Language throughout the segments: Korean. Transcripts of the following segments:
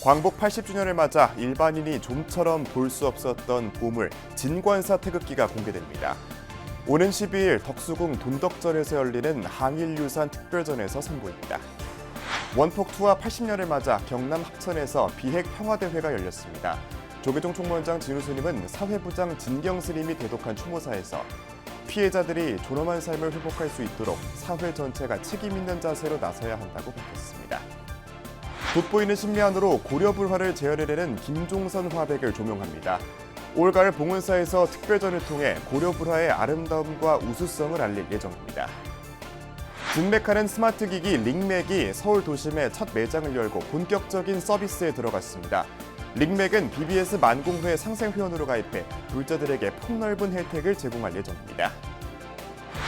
광복 80주년을 맞아 일반인이 좀처럼 볼 수 없었던 보물 진관사 태극기가 공개됩니다. 오는 12일 덕수궁 돈덕전에서 열리는 항일유산 특별전에서 선보입니다. 원폭 투하 80년을 맞아 경남 합천에서 비핵 평화대회가 열렸습니다. 조계종 총무원장 진우 스님은 사회부장 진경 스님이 대독한 추모사에서 피해자들이 존엄한 삶을 회복할 수 있도록 사회 전체가 책임 있는 자세로 나서야 한다고 밝혔습니다. 돋보이는 신미안으로 고려불화를 재현해내는 김종선 화백을 조명합니다. 올가을 봉은사에서 특별전을 통해 고려불화의 아름다움과 우수성을 알릴 예정입니다. 진맥하는 스마트 기기 링맥이 서울 도심에 첫 매장을 열고 본격적인 서비스에 들어갔습니다. 링맥은 BBS 만공회 상생회원으로 가입해 불자들에게 폭넓은 혜택을 제공할 예정입니다.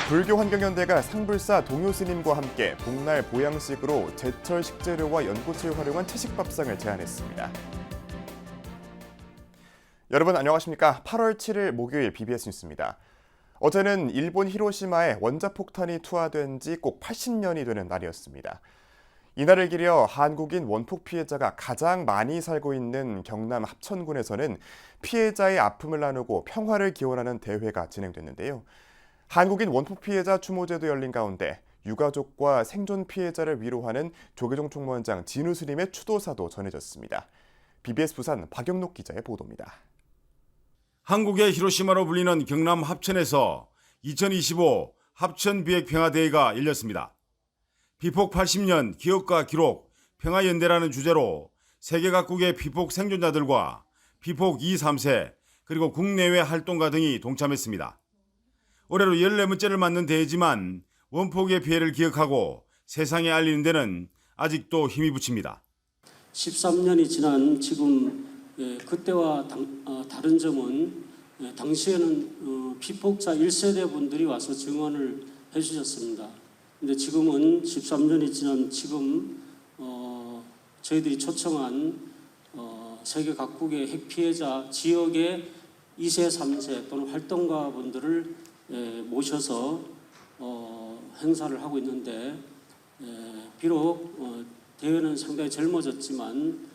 불교환경연대가 상불사 동효스님과 함께 복날 보양식으로 제철 식재료와 연꽃을 활용한 채식밥상을 제안했습니다. 여러분 안녕하십니까? 8월 7일 목요일 BBS 뉴스입니다. 어제는 일본 히로시마에 원자폭탄이 투하된 지 꼭 80년이 되는 날이었습니다. 이날을 기려 한국인 원폭 피해자가 가장 많이 살고 있는 경남 합천군에서는 피해자의 아픔을 나누고 평화를 기원하는 대회가 진행됐는데요. 한국인 원폭 피해자 추모제도 열린 가운데 유가족과 생존 피해자를 위로하는 조계종 총무원장 진우 스님의 추도사도 전해졌습니다. BBS 부산 박영록 기자의 보도입니다. 한국의 히로시마로 불리는 경남 합천에서 2025 합천 비핵평화대회가 열렸습니다. 비폭 80년 기억과 기록 평화연대라는 주제로 세계 각국의 비폭 생존자들과 비폭 2, 3세 그리고 국내외 활동가 등이 동참했습니다. 올해로 14번째를 맞는 대회지만 원폭의 피해를 기억하고 세상에 알리는 데는 아직도 힘이 부칩니다. 13년이 지난 지금 그때와 다른 점은 당시에는 피폭자 1세대 분들이 와서 증언을 해주셨습니다. 근데 지금은 13년이 지난 지금 저희들이 초청한 세계 각국의 핵 피해자 지역의 2세, 3세 또는 활동가 분들을 모셔서 행사를 하고 있는데 비록 대회는 상당히 젊어졌지만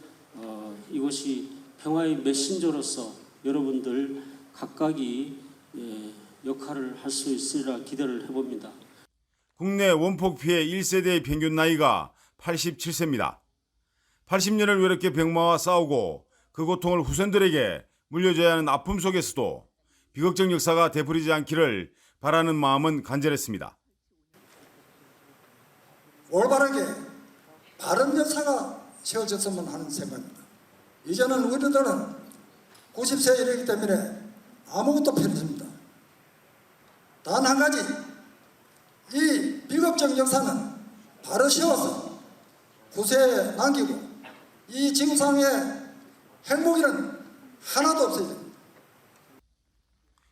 이것이 평화의 메신저로서 여러분들 각각이 역할을 할 수 있으리라 기대를 해봅니다. 국내 원폭 피해 1세대의 평균 나이가 87세입니다. 80년을 외롭게 병마와 싸우고 그 고통을 후손들에게 물려줘야 하는 아픔 속에서도 비극적 역사가 되풀이지 않기를 바라는 마음은 간절했습니다. 올바르게 바른 역사가 세워졌으면 하는 생각입니다. 이제는 우리들은 90세 이르기 때문에 아무것도 필요 없습니다. 단 한 가지, 이 비극적 역사는 바로 세워서 후세에 남기고 이 지구상의 행복에는 하나도 없어야 됩니다.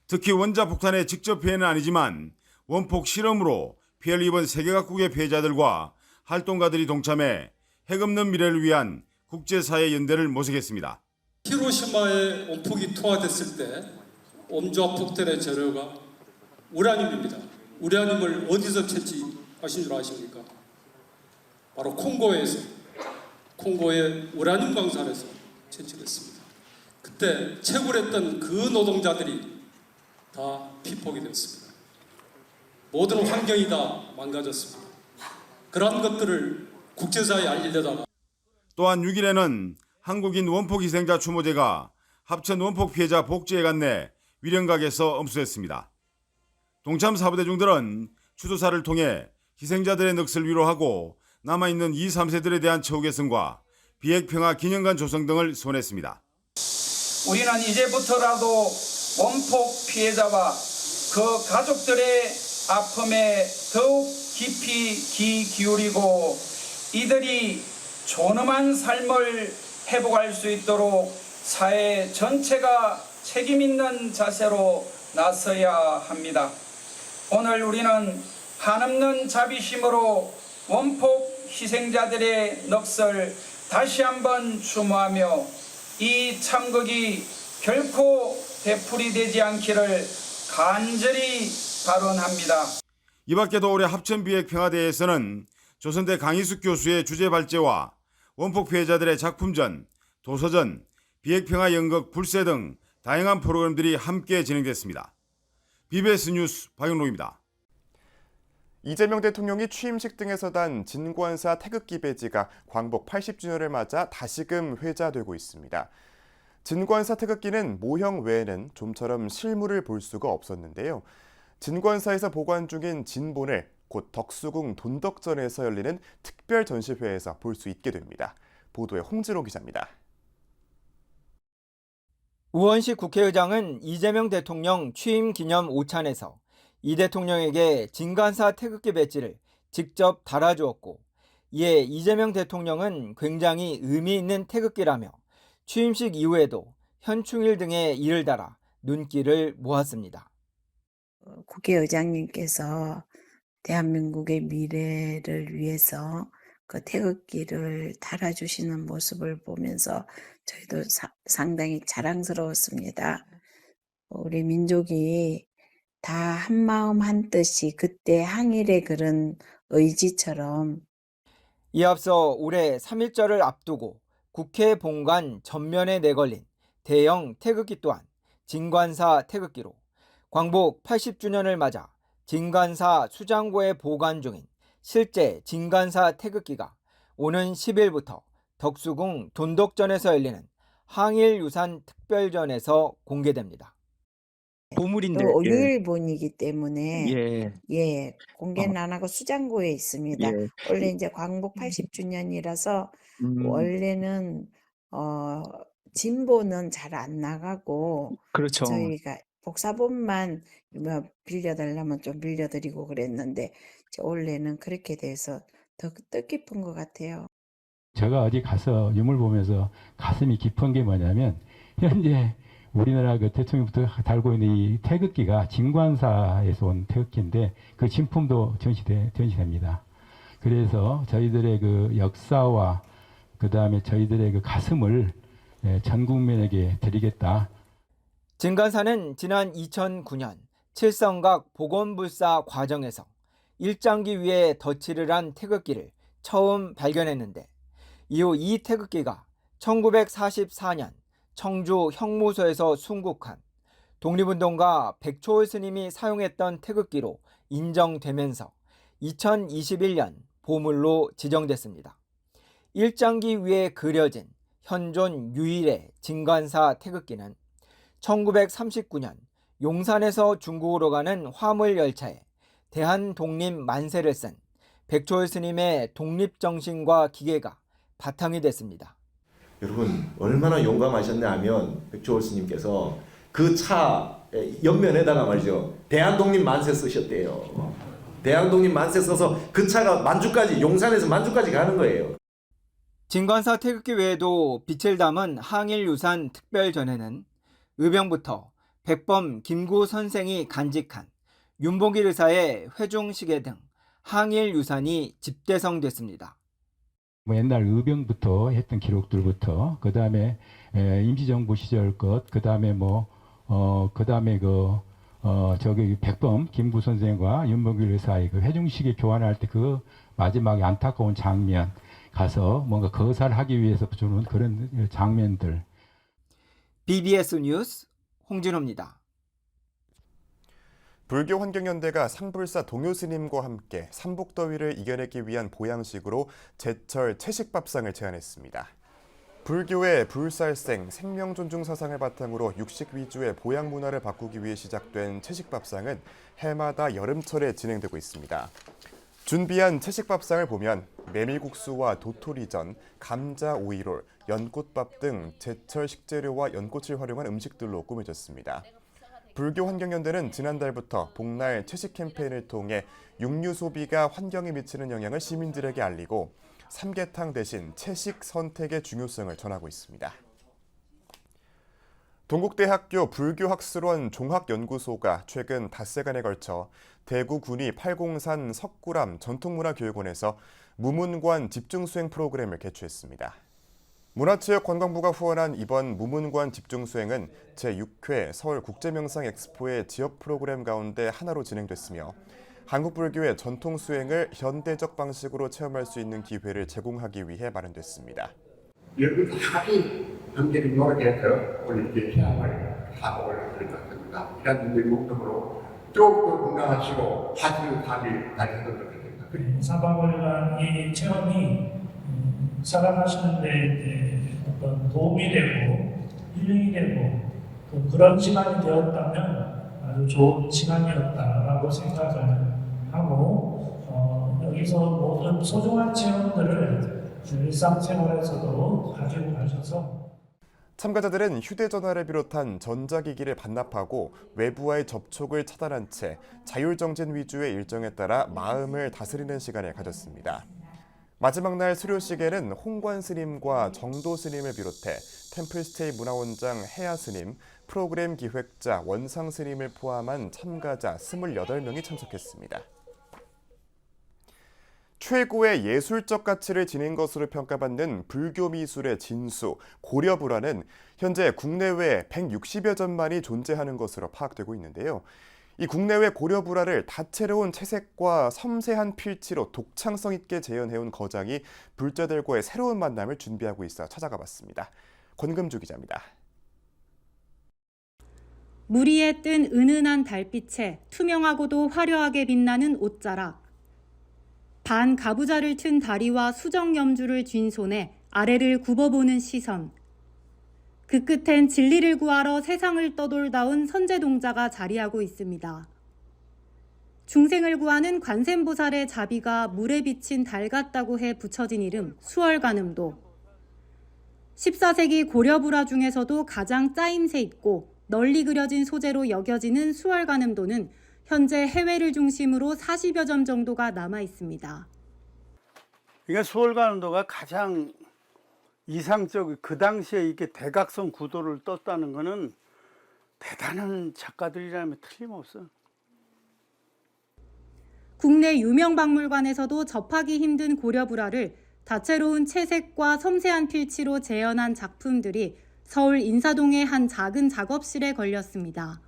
특히 원자폭탄의 직접 피해는 아니지만 원폭 실험으로 피해를 입은 세계 각국의 피해자들과 활동가들이 동참해 핵 없는 미래를 위한 국제사회 연대를 모색했습니다. 히로시마에 원폭이 투하됐을 때 원자폭탄의 재료가 우라늄입니다. 우라늄을 어디서 채취하신 줄 아십니까? 바로 콩고의 우라늄 광산에서 채취됐습니다. 그때 채굴했던 그 노동자들이 다 피폭이 됐습니다. 모든 환경이 다 망가졌습니다. 그러한 것들을 국제사회에 알리려다가 또한 6일에는 한국인 원폭 희생자 추모제가 합천 원폭 피해자 복지회관 내 위령각에서 엄수했습니다. 동참 사부대중들은 추도사를 통해 희생자들의 넋을 위로하고 남아있는 2, 3세들에 대한 처우 개선과 비핵평화 기념관 조성 등을 소원했습니다. 우리는 이제부터라도 원폭 피해자와 그 가족들의 아픔에 더욱 깊이 귀 기울이고 이들이 존엄한 삶을 회복할 수 있도록 사회 전체가 책임 있는 자세로 나서야 합니다. 오늘 우리는 한없는 자비심으로 원폭 희생자들의 넋을 다시 한번 추모하며 이 참극이 결코 되풀이되지 않기를 간절히 발언합니다. 이 밖에도 올해 합천 비핵평화대회에서는 조선대 강희숙 교수의 주제 발제와 원폭 피해자들의 작품전, 도서전, 비핵평화 연극 불새 등 다양한 프로그램들이 함께 진행됐습니다. BBS 뉴스 박영록입니다. 이재명 대통령이 취임식 등에서 단 진관사 태극기 배지가 광복 80주년을 맞아 다시금 회자되고 있습니다. 진관사 태극기는 모형 외에는 좀처럼 실물을 볼 수가 없었는데요. 진관사에서 보관 중인 진본을 곧 덕수궁 돈덕전에서 열리는 특별 전시회에서 볼 수 있게 됩니다. 보도에 홍진호 기자입니다. 우원식 국회의장은 이재명 대통령 취임 기념 오찬에서 이 대통령에게 진관사 태극기 배지를 직접 달아주었고, 이에 이재명 대통령은 굉장히 의미 있는 태극기라며 취임식 이후에도 현충일 등에 이를 달아 눈길을 모았습니다. 국회의장님께서 대한민국의 미래를 위해서 그 태극기를 달아주시는 모습을 보면서 저희도 상당히 자랑스러웠습니다. 우리 민족이 다 한마음 한뜻이 그때 항일의 그런 의지처럼. 이에 앞서 올해 3.1절을 앞두고 국회 본관 전면에 내걸린 대형 태극기 또한 진관사 태극기로 광복 80주년을 맞아 진관사 수장고에 보관 중인 실제 진관사 태극기가 오는 10일부터 덕수궁 돈덕전에서 열리는 항일유산 특별전에서 공개됩니다. 보물인데 또 유일본이기 때문에 예. 공개는 안 하고 수장고에 있습니다. 예. 원래 이제 광복 80주년이라서 원래는 진보는 잘 안 나가고 그렇죠. 저희가 복사본만 뭐 빌려달라면 좀 빌려드리고 그랬는데 원래는 그렇게 돼서 더 뜻깊은 것 같아요. 제가 어디 가서 유물 보면서 가슴이 깊은 게 뭐냐면 현재 우리나라 그 대통령부터 달고 있는 이 태극기가 진관사에서 온 태극기인데 그 진품도 전시됩니다. 그래서 저희들의 그 역사와 그 다음에 저희들의 그 가슴을 전 국민에게 드리겠다. 진관사는 지난 2009년 칠성각 복원불사 과정에서 일장기 위에 덧칠을 한 태극기를 처음 발견했는데, 이후 이 태극기가 1944년 청주 형무소에서 순국한 독립운동가 백초월 스님이 사용했던 태극기로 인정되면서 2021년 보물로 지정됐습니다. 일장기 위에 그려진 현존 유일의 진관사 태극기는 1939년 용산에서 중국으로 가는 화물 열차에 대한독립 만세를 쓴 백초월 스님의 독립정신과 기계가 바탕이 됐습니다. 여러분 얼마나 용감하셨냐 하면 백초월 스님께서 그 차 옆면에다가 말이죠, 대한독립 만세 쓰셨대요. 대한독립 만세 써서 그 차가 만주까지, 용산에서 만주까지 가는 거예요. 진관사 태극기 외에도 빛을 담은 항일유산 특별전에는 의병부터 백범 김구 선생이 간직한 윤봉길 의사의 회중시계 등 항일유산이 집대성됐습니다. 뭐 옛날 의병부터 했던 기록들부터 그 다음에 임시정부 시절 것, 그 다음에 그 다음에 저기 백범 김구 선생과 윤봉길 의사의 그 회중시계 교환할 때 그 마지막에 안타까운 장면 가서 뭔가 거살하기 위해서 주는 그런 장면들. BBS 뉴스 홍진호입니다. 불교환경연대가 상불사 동효스님과 함께 삼복더위를 이겨내기 위한 보양식으로 제철 채식밥상을 제안했습니다. 불교의 불살생, 생명존중 사상을 바탕으로 육식 위주의 보양 문화를 바꾸기 위해 시작된 채식밥상은 해마다 여름철에 진행되고 있습니다. 준비한 채식밥상을 보면 메밀국수와 도토리전, 감자 오이롤, 연꽃밥 등 제철 식재료와 연꽃을 활용한 음식들로 꾸며졌습니다. 불교환경연대는 지난달부터 복날 채식 캠페인을 통해 육류 소비가 환경에 미치는 영향을 시민들에게 알리고 삼계탕 대신 채식 선택의 중요성을 전하고 있습니다. 동국대학교 불교학술원 종학연구소가 최근 닷새간에 걸쳐 대구 군위 팔공산 석굴암 전통문화교육원에서 무문관 집중수행 프로그램을 개최했습니다. 문화체육관광부가 후원한 이번 무문관 집중수행은 제6회 서울국제명상엑스포의 지역 프로그램 가운데 하나로 진행됐으며 한국불교의 전통수행을 현대적 방식으로 체험할 수 있는 기회를 제공하기 위해 마련됐습니다. 여기 합의 경제를 노력해서 우리 이제 시장을 사업을 할 것 같습니다. 시장님들 목적으로 더욱더 건강하시고 하시는 삶이 달렸으면 좋겠습니다. 사방월간 이 체험이 살아가시는 데 어떤 도움이 되고 힐링이 되고 또 그런 시간이 되었다면 아주 좋은 시간이었다라고 생각을 하고 여기서 모든 소중한 체험들을 일상생활에서도 가지고 가셔서 참가자들은 휴대전화를 비롯한 전자기기를 반납하고 외부와의 접촉을 차단한 채 자율정진 위주의 일정에 따라 마음을 다스리는 시간을 가졌습니다. 마지막 날 수료식에는 홍관 스님과 정도 스님을 비롯해 템플스테이 문화원장 해야 스님, 프로그램 기획자 원상 스님을 포함한 참가자 28명이 참석했습니다. 최고의 예술적 가치를 지닌 것으로 평가받는 불교 미술의 진수, 고려불화는 현재 국내외 160여 점만이 존재하는 것으로 파악되고 있는데요. 이 국내외 고려불화를 다채로운 채색과 섬세한 필치로 독창성 있게 재현해온 거장이 불자들과의 새로운 만남을 준비하고 있어 찾아가 봤습니다. 권금주 기자입니다. 물 위에 뜬 은은한 달빛에 투명하고도 화려하게 빛나는 옷자락. 반 가부좌를 튼 다리와 수정 염주를 쥔 손에 아래를 굽어보는 시선. 그 끝엔 진리를 구하러 세상을 떠돌다 온 선제동자가 자리하고 있습니다. 중생을 구하는 관세음보살의 자비가 물에 비친 달 같다고 해 붙여진 이름 수월관음도. 14세기 고려불화 중에서도 가장 짜임새 있고 널리 그려진 소재로 여겨지는 수월관음도는 현재 해외를 중심으로 40여 점 정도가 남아 있습니다. 그러니까 수월관음도가 가장 이상적, 그 당시에 이렇게 대각선 구도를 떴다는 것은 대단한 작가들이라면 틀림없어. 국내 유명 박물관에서도 접하기 힘든 고려불화를 다채로운 채색과 섬세한 필치로 재현한 작품들이 서울 인사동의 한 작은 작업실에 걸렸습니다.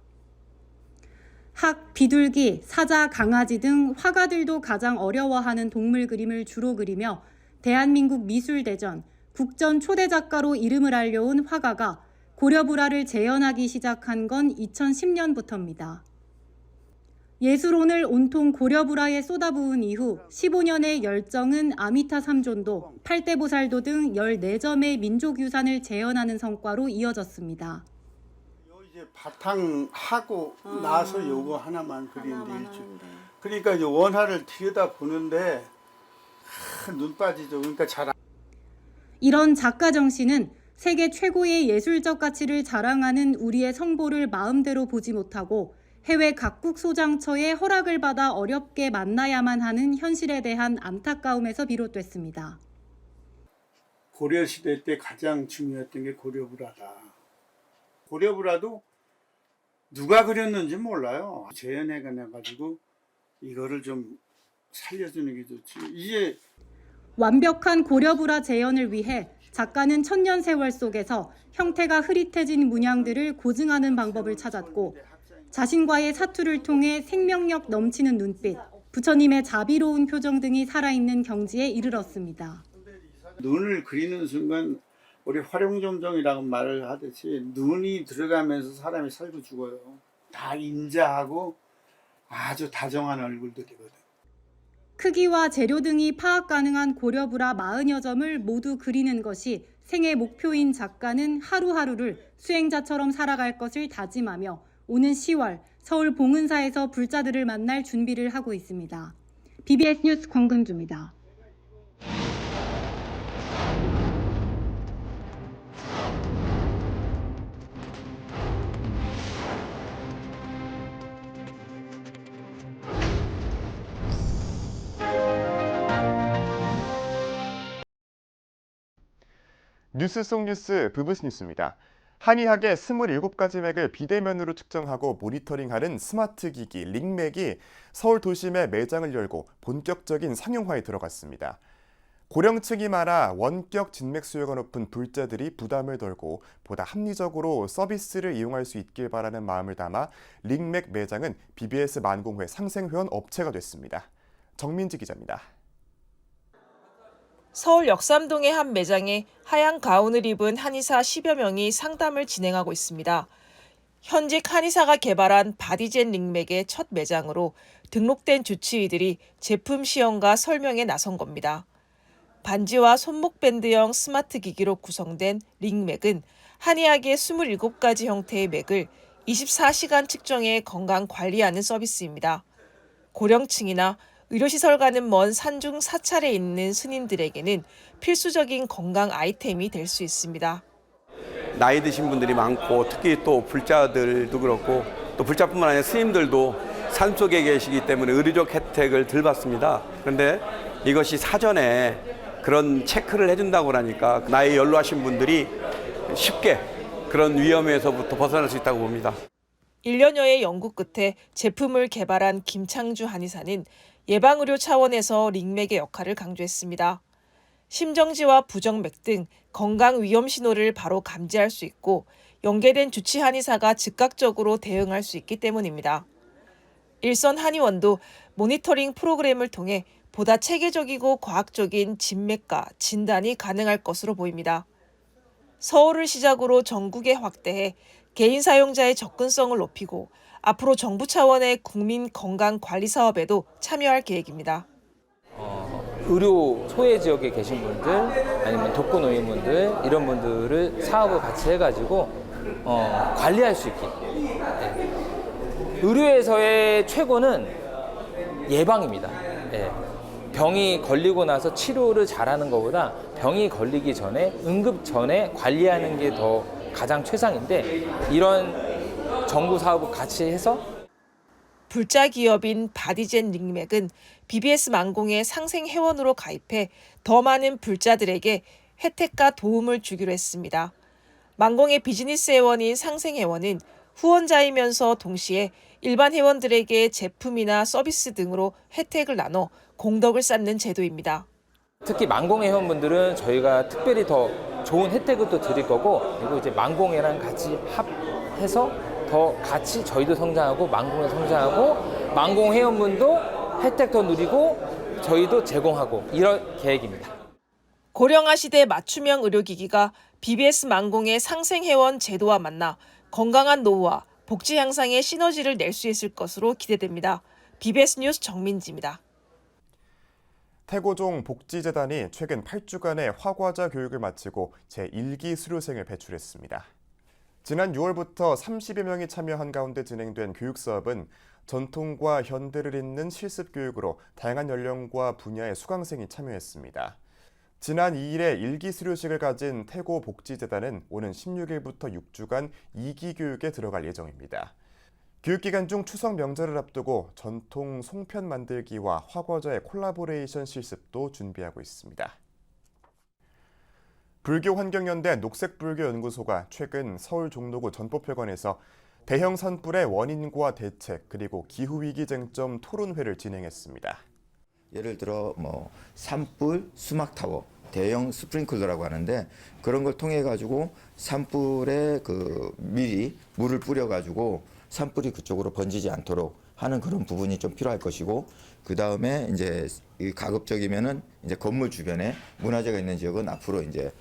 학, 비둘기, 사자, 강아지 등 화가들도 가장 어려워하는 동물 그림을 주로 그리며 대한민국 미술대전, 국전 초대 작가로 이름을 알려온 화가가 고려불화를 재현하기 시작한 건 2010년부터입니다. 예술혼을 온통 고려불화에 쏟아부은 이후 15년의 열정은 아미타 삼존도, 팔대보살도 등 14점의 민족유산을 재현하는 성과로 이어졌습니다. 이제 바탕하고 나서 요거 하나만 그리는데 그러니까 이제 원화를 들여다 보는데 눈 빠지죠. 그러니까 잘 이런 작가 정신은 세계 최고의 예술적 가치를 자랑하는 우리의 성보를 마음대로 보지 못하고 해외 각국 소장처의 허락을 받아 어렵게 만나야만 하는 현실에 대한 안타까움에서 비롯됐습니다. 고려시대 때 가장 중요했던 게 고려불화다. 고려불화도 누가 그렸는지 몰라요. 재현해가지고 이거를 좀 살려주는 게 좋지. 이제 완벽한 고려불화 재현을 위해 작가는 천년 세월 속에서 형태가 흐릿해진 문양들을 고증하는 방법을 찾았고 자신과의 사투를 통해 생명력 넘치는 눈빛, 부처님의 자비로운 표정 등이 살아있는 경지에 이르렀습니다. 눈을 그리는 순간 우리 활용점정이라고 말을 하듯이 눈이 들어가면서 사람이 살고 죽어요. 다 인자하고 아주 다정한 얼굴들이거든. 크기와 재료 등이 파악 가능한 고려불화 40여 점을 모두 그리는 것이 생애 목표인 작가는 하루하루를 수행자처럼 살아갈 것을 다짐하며 오는 10월 서울 봉은사에서 불자들을 만날 준비를 하고 있습니다. BBS 뉴스 권금주입니다. 뉴스 속 뉴스 부부스 뉴스입니다. 한의학의 27가지 맥을 비대면으로 측정하고 모니터링하는 스마트 기기 링맥이 서울 도심에 매장을 열고 본격적인 상용화에 들어갔습니다. 고령층이 많아 원격 진맥 수요가 높은 불자들이 부담을 덜고 보다 합리적으로 서비스를 이용할 수 있길 바라는 마음을 담아 링맥 매장은 BBS 만공회 상생회원 업체가 됐습니다. 정민지 기자입니다. 서울 역삼동의 한 매장에 하얀 가운을 입은 한의사 10여 명이 상담을 진행하고 있습니다. 현직 한의사가 개발한 바디젠 링맥의 첫 매장으로 등록된 주치의들이 제품 시연과 설명에 나선 겁니다. 반지와 손목 밴드형 스마트 기기로 구성된 링맥은 한의학의 27가지 형태의 맥을 24시간 측정해 건강 관리하는 서비스입니다. 고령층이나 의료시설과는 먼 산중 사찰에 있는 스님들에게는 필수적인 건강 아이템이 될 수 있습니다. 나이 드신 분들이 많고 특히 또 불자들도 그렇고 또 불자뿐만 아니라 스님들도 산속에 계시기 때문에 의료적 혜택을 덜 받습니다. 그런데 이것이 사전에 그런 체크를 해준다고 하니까 나이 연로하신 분들이 쉽게 그런 위험에서부터 벗어날 수 있다고 봅니다. 1년여의 연구 끝에 제품을 개발한 김창주 한의사는 예방의료 차원에서 링맥의 역할을 강조했습니다. 심정지와 부정맥 등 건강 위험 신호를 바로 감지할 수 있고 연계된 주치 한의사가 즉각적으로 대응할 수 있기 때문입니다. 일선 한의원도 모니터링 프로그램을 통해 보다 체계적이고 과학적인 진맥과 진단이 가능할 것으로 보입니다. 서울을 시작으로 전국에 확대해 개인 사용자의 접근성을 높이고 앞으로 정부 차원의 국민 건강 관리 사업에도 참여할 계획입니다. 의료 소외 지역에 계신 분들 아니면 독거노인분들 이런 분들을 사업을 같이 해가지고 관리할 수 있게. 의료에서의 최고는 예방입니다. 병이 걸리고 나서 치료를 잘하는 것보다 병이 걸리기 전에 응급 전에 관리하는 게 더 가장 최상인데 이런 정부 사업을 같이 해서 불자 기업인 바디젠 링맥은 BBS 망공의 상생 회원으로 가입해 더 많은 불자들에게 혜택과 도움을 주기로 했습니다. 망공의 비즈니스 회원인 상생 회원은 후원자이면서 동시에 일반 회원들에게 제품이나 서비스 등으로 혜택을 나눠 공덕을 쌓는 제도입니다. 특히 망공 회원분들은 저희가 특별히 더 좋은 혜택을 또 드릴 거고 그리고 이제 망공회랑 같이 합해서 더 같이 저희도 성장하고 망공회 성장하고 망공 회원분도 혜택 더 누리고 저희도 제공하고 이런 계획입니다. 고령화 시대 맞춤형 의료기기가 BBS 망공의 상생회원 제도와 만나 건강한 노후와 복지 향상에 시너지를 낼 수 있을 것으로 기대됩니다. BBS 뉴스 정민지입니다. 태고종 복지재단이 최근 8주간의 화과자 교육을 마치고 제1기 수료생을 배출했습니다. 지난 6월부터 30여 명이 참여한 가운데 진행된 교육 사업은 전통과 현대를 잇는 실습 교육으로 다양한 연령과 분야의 수강생이 참여했습니다. 지난 2일에 1기 수료식을 가진 태고 복지재단은 오는 16일부터 6주간 2기 교육에 들어갈 예정입니다. 교육기간 중 추석 명절을 앞두고 전통 송편 만들기와 화과자의 콜라보레이션 실습도 준비하고 있습니다. 불교환경연대 녹색불교연구소가 최근 서울 종로구 전법회관에서 대형 산불의 원인과 대책 그리고 기후위기 쟁점 토론회를 진행했습니다. 예를 들어 산불 수막타워 대형 스프링클러라고 하는데 그런 걸 통해 가지고 산불에 미리 물을 뿌려 가지고 산불이 그쪽으로 번지지 않도록 하는 그런 부분이 좀 필요할 것이고 그 다음에 이제 가급적이면은 이제 건물 주변에 문화재가 있는 지역은 앞으로 이제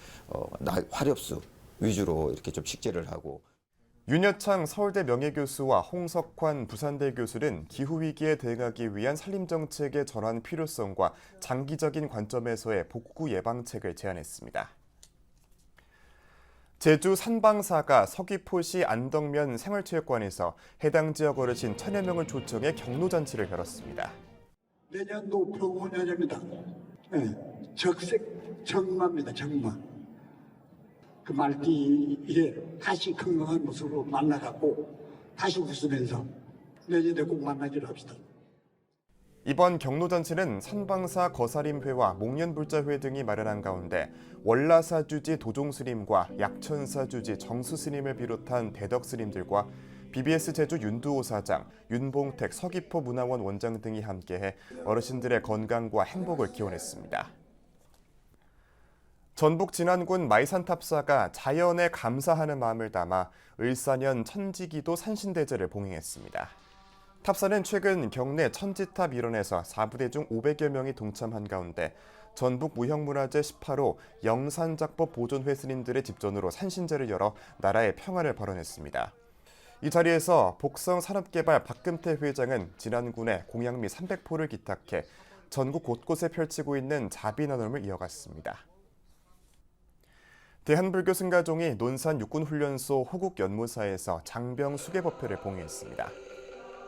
화력수 위주로 이렇게 좀 식재를 하고. 윤여창 서울대 명예교수와 홍석환 부산대 교수는 기후위기에 대응하기 위한 산림정책의 전환 필요성과 장기적인 관점에서의 복구 예방책을 제안했습니다. 제주 산방사가 서귀포시 안덕면 생활체육관에서 해당 지역 어르신 1000여 명을 초청해 경로잔치를 열었습니다. 내년도 표고년입니다. 적색 정마입니다. 정마. 그 말띠에 다시 건강한 모습으로 만나갖고 다시 웃으면서 내년에 꼭 만나기로 합시다. 이번 경로잔치는 산방사 거사림회와 목련불자회 등이 마련한 가운데 월라사주지 도종스님과 약천사주지 정수스님을 비롯한 대덕스님들과 BBS 제주 윤두호 사장, 윤봉택 서귀포 문화원 원장 등이 함께해 어르신들의 건강과 행복을 기원했습니다. 전북 진안군 마이산탑사가 자연에 감사하는 마음을 담아 을사년 천지기도 산신대제를 봉행했습니다. 탑사는 최근 경내 천지탑 일원에서 4부대 중 500여 명이 동참한 가운데 전북 무형문화재 18호 영산작법 보존회 스님들의 집전으로 산신제를 열어 나라의 평화를 발언했습니다. 이 자리에서 복성산업개발 박금태 회장은 진안군에 공양미 300포를 기탁해 전국 곳곳에 펼치고 있는 자비 나눔을 이어갔습니다. 대한불교 승가종이 논산 육군훈련소 호국연무사에서 장병 수계법회를 봉해했습니다.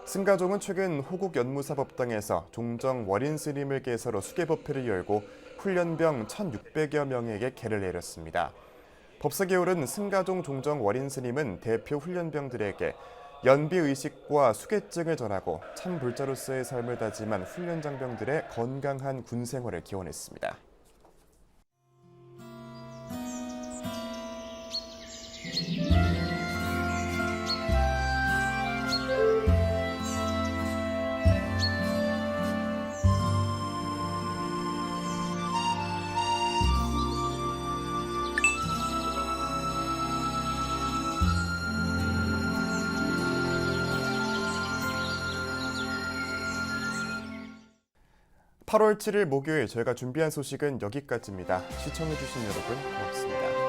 승가종은 최근 호국연무사 법당에서 종정 월인 스님을 계서로 수계법회를 열고 훈련병 1,600여 명에게 계를 내렸습니다. 법석에 오른 승가종 종정 월인 스님은 대표 훈련병들에게 연비의식과 수계증을 전하고 참 불자로서의 삶을 다짐한 훈련 장병들의 건강한 군 생활을 기원했습니다. (8월 7일) 목요일 저희가 준비한 소식은 여기까지입니다. 시청해주신 여러분 고맙습니다.